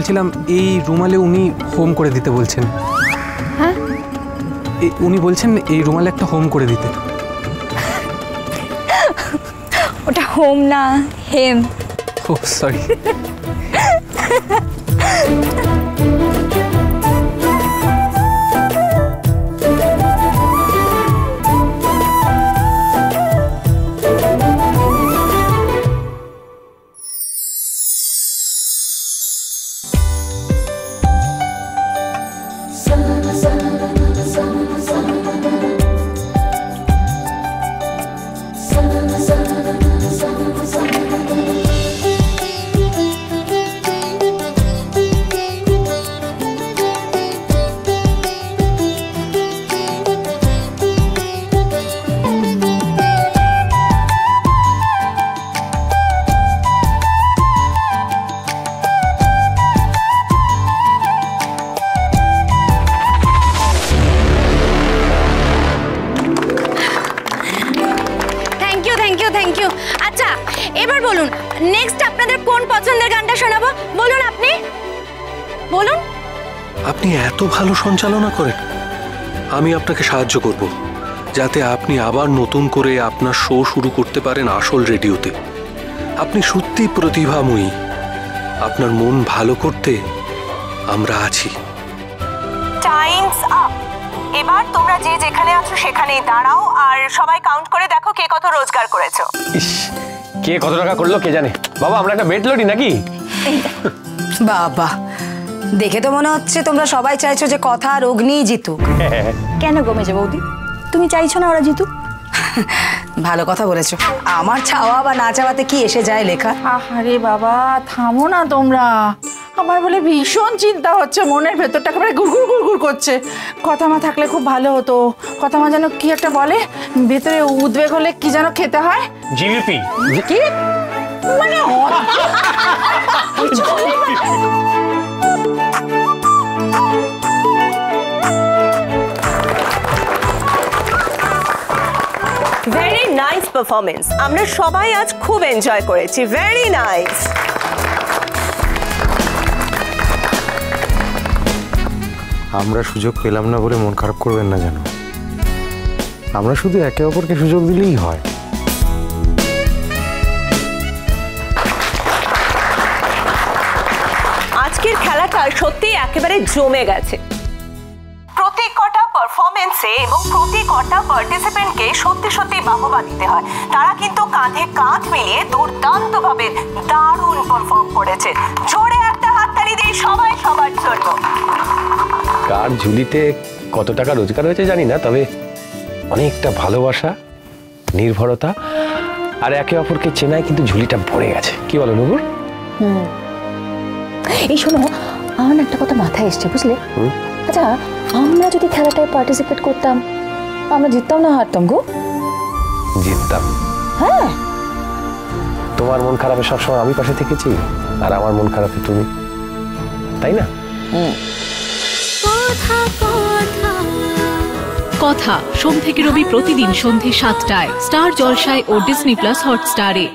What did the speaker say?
বলছিলাম এই রুমালে উনি হোম করে দিতে বলছেন। হ্যাঁ, উনি বলছেন এই রুমালে একটা হোম করে দিতে। ওটা হোম না, হেম। Oh sorry. Thank you. আচ্ছা এবার বলুন, নেক্সট আপনাদের কোন পছন্দের গানটা শোনাবো? বলুন, আপনি বলুন। আপনি এত ভালো সঞ্চালনা করেন, আমি আপনাকে সাহায্য করব যাতে আপনি আবার নতুন করে আপনার শো শুরু করতে পারেন আসল রেডিওতে। আপনি সত্যি প্রতিভাময়ী, আপনার মন ভালো করতে আমরা আছি। Times up. এবার তোমরা যে যেখানে আছো সেখানেই দাঁড়াও আর সবাই কাউন্ট করে দেখো কে কত রোজগার করেছো। ইস, কে কত টাকা করলো কে জানে। বাবা আমরা একটা বেট লড়ি নাকি? বাবা, দেখে তো মনে হচ্ছে তোমরা সবাই চাইছো যে কথা আর অগ্নিই জিতুক। কেন গো মেজো বৌদি, তুমি চাইছো না ওরা জিতুক? ভালো কথা বলেছো। আমার চাওয়া বা না চাওয়াতে কি এসে যায় লেখা? আরে বাবা থামো না তোমরা, আমার বলে ভীষণ চিন্তা হচ্ছে, মনের ভেতরটা একেবারে গুড়গুড় গুড়গুড় করছে। কথা মা থাকলে খুব ভালো হতো। কথা মা যেন কি একটা বলে, ভেতরে উদ্বেগ হলে কি যেন খেতে হয়, জিলিপি। কি মানে ভেরি নাইস পারফরমেন্স, আমরা সবাই আজ খুব এনজয় করেছি। Very nice. আমরা সুযোগ পেলাম না বলে মন খারাপ করবেন না যেন, আমরা শুধু একে অপরকে সুযোগ দিলেই হয়। আজকের খেলাটা সত্যি একেবারে জমে গেছে। প্রতি কটা পারফরমেন্সে এবং প্রতি কটা পার্টিসিপেন্টকে সত্যি সত্যি বাহবা দিতে হয়। তারা কিন্তু কাঁধে কাঁধ মিলিয়ে দুর্দান্তভাবে দারুণ পারফর্ম করেছে। জোরে একটা হাততালি দিই সবাই সবার জন্য। কার ঝুলিতে কত টাকা রোজগার হয়েছে জানি না, তবে অনেকটা ভালোবাসা, নির্ভরতা আর একে অপরকে চেনায় কিন্তু ঝুলিটা ভরে গেছে। কি বলো নুপুর? এই শোনো, আমার একটা কথা মাথায় এসছে, বুঝলে? আচ্ছা আমরা যদি খেলাটায় পার্টিসিপেট করতাম, আমরা জিততাম না হারতাম গো? জিততাম। হ্যাঁ, তোমার মন খারাপে সবসময় আমি পাশে থেকেছি, আর আমার মন খারাপে তুমি, তাই না? কথা সোম থেকে রবি প্রতিদিন সন্ধ্যে ৭টায় স্টার জলসায় ও ডিজনি প্লাস হটস্টারে।